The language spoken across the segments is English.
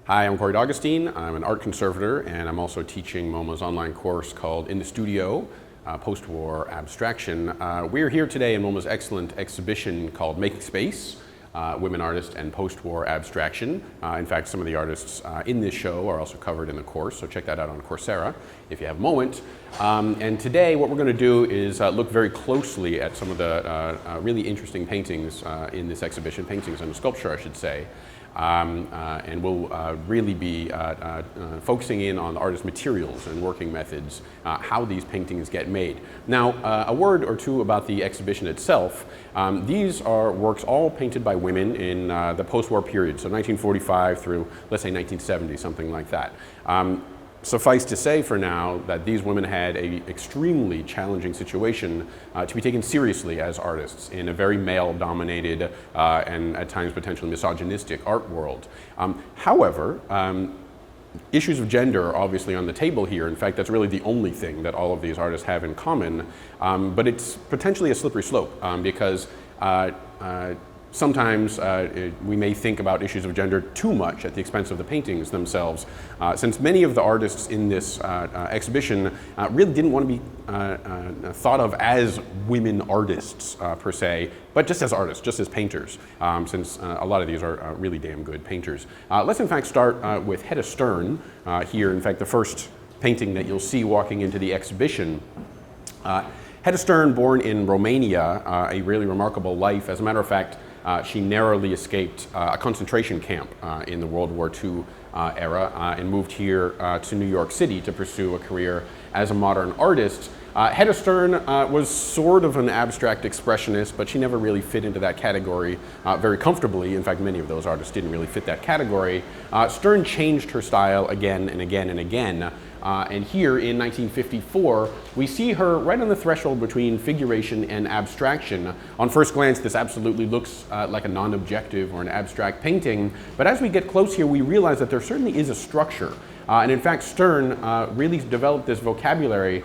Hi, I'm Corey Augustine. I'm an art conservator, and I'm also teaching MoMA's online course called In the Studio, Postwar Abstraction. We're here today in MoMA's excellent exhibition called Making Space, Women Artists and Postwar Abstraction. In fact, some of the artists in this show are also covered in the course, so check that out on Coursera if you have a moment. And today what we're going to do is look very closely at some of the really interesting paintings in this exhibition, paintings and sculpture, I should say. And we'll really be focusing in on the artist's materials and working methods, how these paintings get made. Now, a word or two about the exhibition itself. These are works all painted by women in the post-war period, so 1945 through, let's say, 1970, something like that. Suffice to say for now that these women had an extremely challenging situation to be taken seriously as artists in a very male-dominated and at times potentially misogynistic art world. However, issues of gender are obviously on the table here. In fact, that's really the only thing that all of these artists have in common. But it's potentially a slippery slope because sometimes we may think about issues of gender too much at the expense of the paintings themselves, since many of the artists in this exhibition really didn't want to be thought of as women artists per se, but just as artists, just as painters, since a lot of these are really damn good painters. Let's in fact start with Hedda Stern here. In fact, the first painting that you'll see walking into the exhibition. Hedda Stern, born in Romania, a really remarkable life. As a matter of fact, she narrowly escaped a concentration camp in the World War II era and moved here to New York City to pursue a career as a modern artist. Hedda Stern was sort of an abstract expressionist, but she never really fit into that category very comfortably. In fact, many of those artists didn't really fit that category. Stern changed her style again and again and again. And here in 1954, we see her right on the threshold between figuration and abstraction. On first glance, this absolutely looks like a non-objective or an abstract painting, but as we get close here, we realize that there certainly is a structure. And in fact, Stern really developed this vocabulary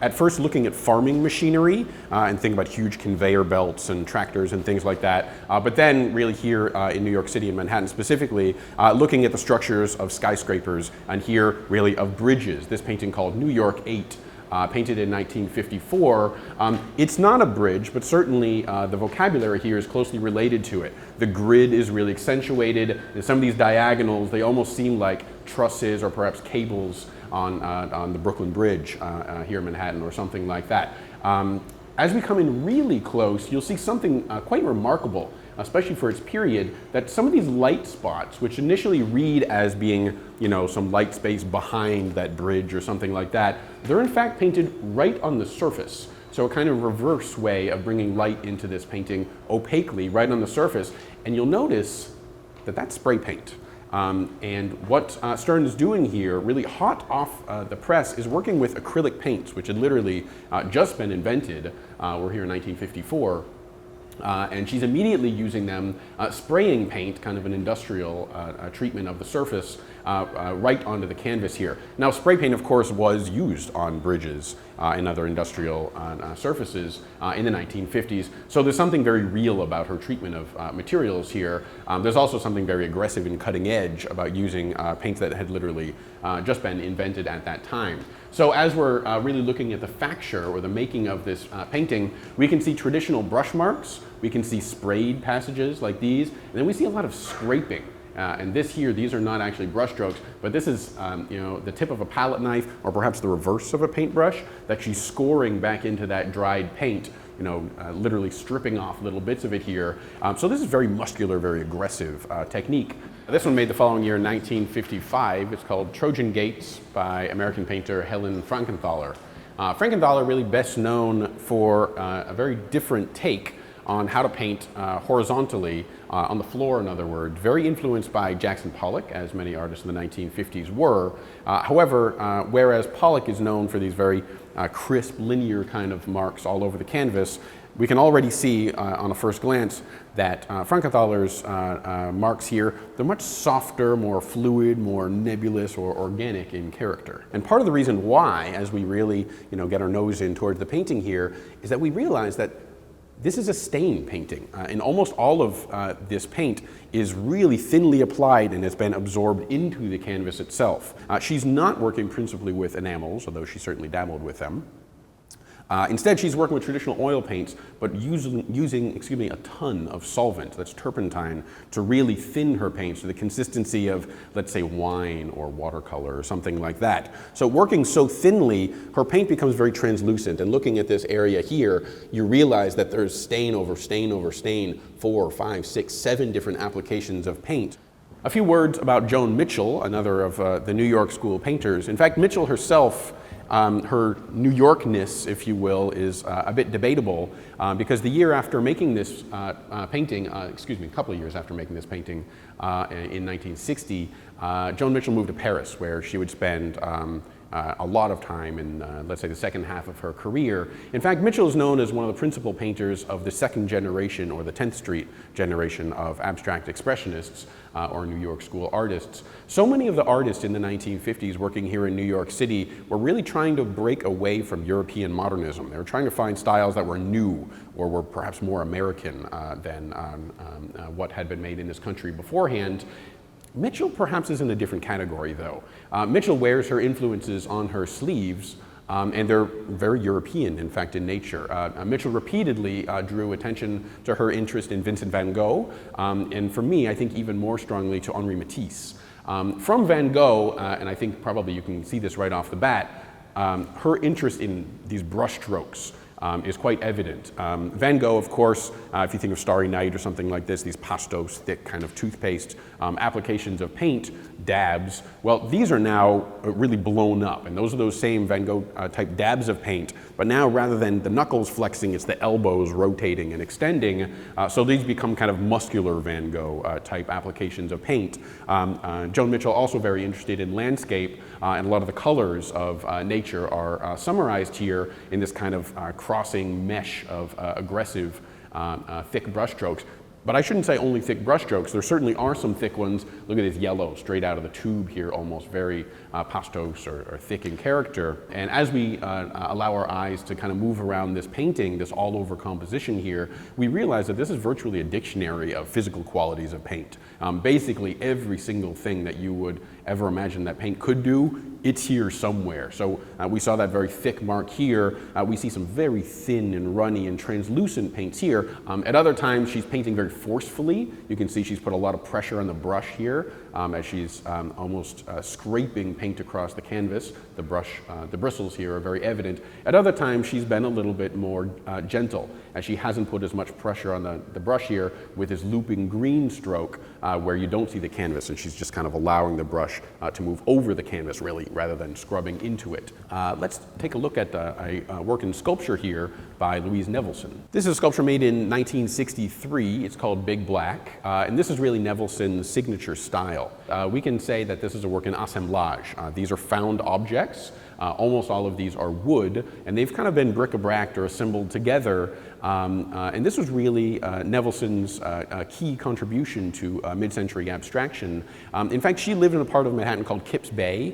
at first looking at farming machinery and think about huge conveyor belts and tractors and things like that. But then really here in New York City and Manhattan specifically, looking at the structures of skyscrapers and here really of bridges. This painting called New York 8, painted in 1954. It's not a bridge, but certainly the vocabulary here is closely related to it. The grid is really accentuated. And some of these diagonals, they almost seem like trusses or perhaps cables on the Brooklyn Bridge here in Manhattan or something like that. As we come in really close, you'll see something quite remarkable, especially for its period, that some of these light spots, which initially read as being, you know, some light space behind that bridge or something like that, they're in fact painted right on the surface. So a kind of reverse way of bringing light into this painting opaquely right on the surface. And you'll notice that that's spray paint. And what Stern is doing here, really hot off the press, is working with acrylic paints, which had literally just been invented. We're here in 1954. And she's immediately using them, spraying paint, kind of an industrial treatment of the surface, right onto the canvas here. Now, spray paint, of course, was used on bridges and other industrial surfaces in the 1950s. So there's something very real about her treatment of materials here. There's also something very aggressive and cutting edge about using paints that had literally just been invented at that time. So as we're really looking at the facture or the making of this painting, we can see traditional brush marks, we can see sprayed passages like these, and then we see a lot of scraping. And this here, these are not actually brush strokes, but this is you know, the tip of a palette knife or perhaps the reverse of a paintbrush that she's scoring back into that dried paint, you know, literally stripping off little bits of it here. So this is very muscular, very aggressive technique. This one made the following year in 1955. It's called Trojan Gates by American painter Helen Frankenthaler. Frankenthaler really best known for a very different take on how to paint horizontally, on the floor in other words, very influenced by Jackson Pollock, as many artists in the 1950s were. However, whereas Pollock is known for these very crisp, linear kind of marks all over the canvas, we can already see on a first glance that Frankenthaler's marks here, they're much softer, more fluid, more nebulous or organic in character. And part of the reason why, as we really get our nose in towards the painting here, is that we realize that This is a stain painting, and almost all of this paint is really thinly applied and has been absorbed into the canvas itself. She's not working principally with enamels, although she certainly dabbled with them. Instead, she's working with traditional oil paints, but using a ton of solvent, that's turpentine, to really thin her paints to the consistency of, let's say, wine or watercolor or something like that. So working so thinly, her paint becomes very translucent, and looking at this area here, you realize that there's stain over stain over stain, 4, 5, 6, 7 different applications of paint. A few words about Joan Mitchell, another of the New York School painters. In fact, Mitchell herself, her New Yorkness, if you will, is a bit debatable because the year after making this painting, a couple of years after making this painting in 1960, Joan Mitchell moved to Paris, where she would spend a lot of time in, let's say, the second half of her career. In fact, Mitchell is known as one of the principal painters of the second generation, or the 10th Street generation, of abstract expressionists or New York School artists. So many of the artists in the 1950s working here in New York City were really trying to break away from European modernism. They were trying to find styles that were new or were perhaps more American than what had been made in this country beforehand. Mitchell perhaps is in a different category, though. Mitchell wears her influences on her sleeves, and they're very European, in fact, in nature. Mitchell repeatedly drew attention to her interest in Vincent van Gogh, and for me, I think even more strongly to Henri Matisse. From Van Gogh, and I think probably you can see this right off the bat, her interest in these brush strokes is quite evident. Van Gogh, of course, if you think of Starry Night or something like this, these pastos, thick kind of toothpaste applications of paint, dabs, well, these are now really blown up, and those are those same Van Gogh type dabs of paint, but now rather than the knuckles flexing, it's the elbows rotating and extending, so these become kind of muscular Van Gogh type applications of paint. Joan Mitchell also very interested in landscape, and a lot of the colors of nature are summarized here in this kind of crossing mesh of aggressive thick brushstrokes. But I shouldn't say only thick brushstrokes. There certainly are some thick ones. Look at this yellow straight out of the tube here, almost very pastos or thick in character. And as we allow our eyes to kind of move around this painting, this all-over composition here, we realize that this is virtually a dictionary of physical qualities of paint. Basically, every single thing that you would ever imagine that paint could do, it's here somewhere. So we saw that very thick mark here. We see some very thin and runny and translucent paints here. At other times, she's painting very forcefully. You can see she's put a lot of pressure on the brush here as she's almost scraping paint across the canvas. The bristles here are very evident. At other times, she's been a little bit more gentle, as she hasn't put as much pressure on the brush here with this looping green stroke where you don't see the canvas, and she's just kind of allowing the brush to move over the canvas, really, rather than scrubbing into it. Let's take a look at a work in sculpture here by Louise Nevelson. This is a sculpture made in 1963. It's called Big Black, and this is really Nevelson's signature style. We can say that this is a work in assemblage. These are found objects. Almost all of these are wood, and they've kind of been bric-a-braced or assembled together. And this was really Nevelson's key contribution to mid-century abstraction. In fact, she lived in a part of Manhattan called Kips Bay,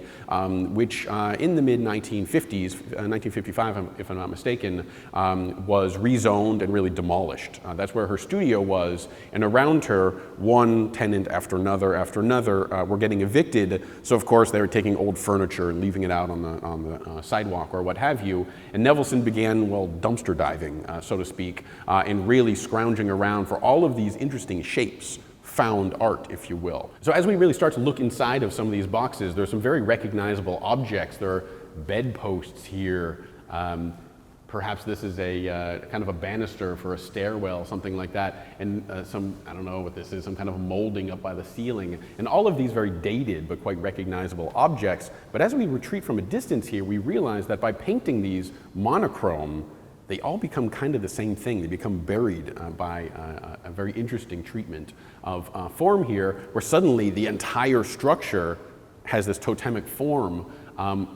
which in the mid-1950s, 1955 if I'm not mistaken, was rezoned and really demolished. That's where her studio was, and around her, one tenant after another were getting evicted. So of course they were taking old furniture and leaving it out on the sidewalk or what have you. And Nevelson began, well, dumpster diving, so to speak, and really scrounging around for all of these interesting shapes, found art, if you will. So as we really start to look inside of some of these boxes, there's some very recognizable objects. There are bedposts here. Perhaps this is a kind of a banister for a stairwell, something like that, and I don't know what this is, some kind of molding up by the ceiling. And all of these very dated but quite recognizable objects. But as we retreat from a distance here, we realize that by painting these monochrome, they all become kind of the same thing. They become buried by a very interesting treatment of form here, where suddenly the entire structure has this totemic form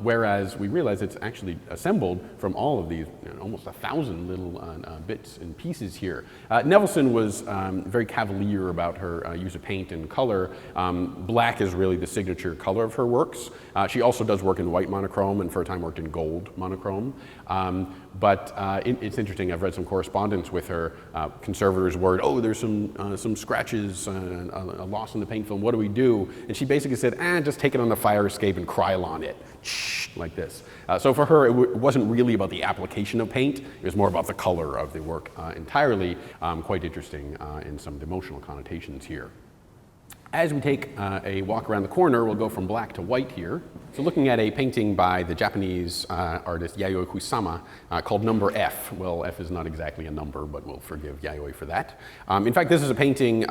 whereas we realize it's actually assembled from all of these, almost 1,000 little bits and pieces here. Nevelson was very cavalier about her use of paint and color. Black is really the signature color of her works. She also does work in white monochrome and for a time worked in gold monochrome. But it's interesting, I've read some correspondence with her. Conservators worried, oh, there's some scratches, a loss in the paint film, what do we do? And she basically said, just take it on the fire escape and cry on it, like this. So for her, it wasn't really about the application of paint, it was more about the color of the work entirely. Quite interesting in some of the emotional connotations here. As we take a walk around the corner, we'll go from black to white here. So looking at a painting by the Japanese artist Yayoi Kusama called Number F. Well, F is not exactly a number, but we'll forgive Yayoi for that. In fact, this is a painting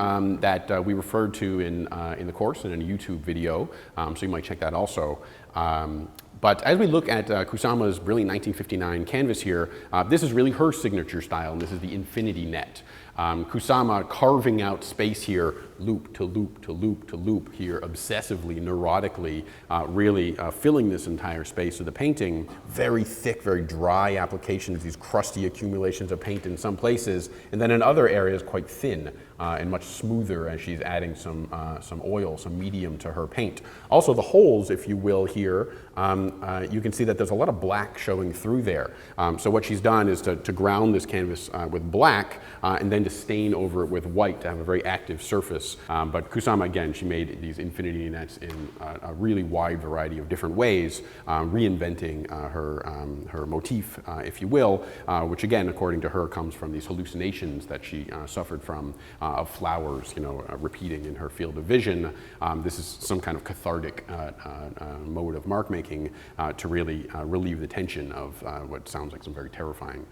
that we referred to in the course and in a YouTube video, so you might check that also. But as we look at Kusama's brilliant 1959 canvas here, this is really her signature style, and this is the infinity net. Kusama carving out space here, loop to loop to loop to loop here, obsessively, neurotically, really filling this entire space of the painting. Very thick, very dry applications, these crusty accumulations of paint in some places, and then in other areas quite thin and much smoother as she's adding some oil, some medium to her paint. Also the holes, if you will, here, you can see that there's a lot of black showing through there. So what she's done is to ground this canvas with black and then to stain over it with white to have a very active surface. But Kusama, again, she made these infinity nets in a really wide variety of different ways, reinventing her motif, if you will, which again, according to her, comes from these hallucinations that she suffered from of flowers, repeating in her field of vision. This is some kind of cathartic mode of mark making to really relieve the tension of what sounds like some very terrifying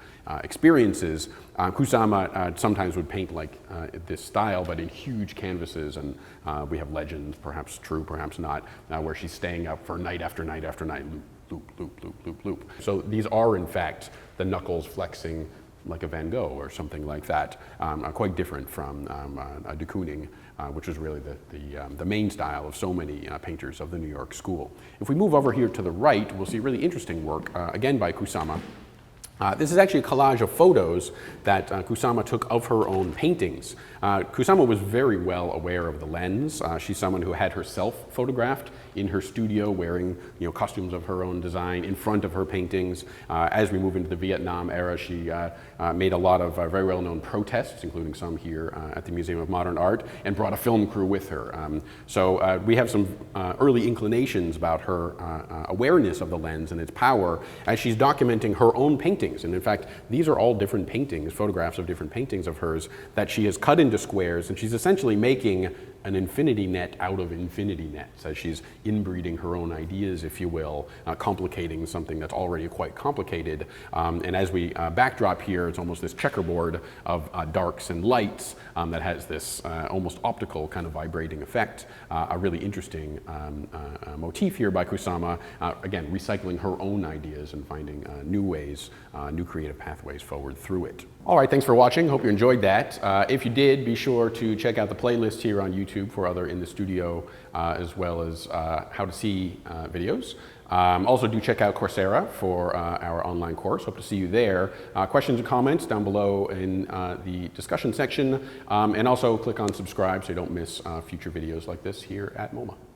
experiences. Kusama sometimes would paint like this style, but in huge canvases, and we have legends, perhaps true, perhaps not, where she's staying up for night after night after night, loop, loop, loop, loop, loop. So these are, in fact, the knuckles flexing like a Van Gogh or something like that, quite different from de Kooning, which was really the main style of so many painters of the New York school. If we move over here to the right, we'll see really interesting work, again by Kusama. This is actually a collage of photos that Kusama took of her own paintings. Kusama was very well aware of the lens. She's someone who had herself photographed in her studio wearing costumes of her own design in front of her paintings. As we move into the Vietnam era, she made a lot of very well-known protests, including some here at the Museum of Modern Art, and brought a film crew with her. So we have some early inclinations about her awareness of the lens and its power as she's documenting her own paintings. And in fact, these are all different paintings, photographs of different paintings of hers that she has cut into squares, and she's essentially making an infinity net out of infinity nets as she's inbreeding her own ideas, if you will, complicating something that's already quite complicated. And as we backdrop here, it's almost this checkerboard of darks and lights that has this almost optical kind of vibrating effect. A really interesting motif here by Kusama, again, recycling her own ideas and finding new ways, new creative pathways forward through it. All right, thanks for watching. Hope you enjoyed that. If you did, be sure to check out the playlist here on YouTube for other in the studio as well as how to see videos. Also do check out Coursera for our online course. Hope to see you there. Questions and comments down below in the discussion section, and also click on subscribe so you don't miss future videos like this here at MoMA.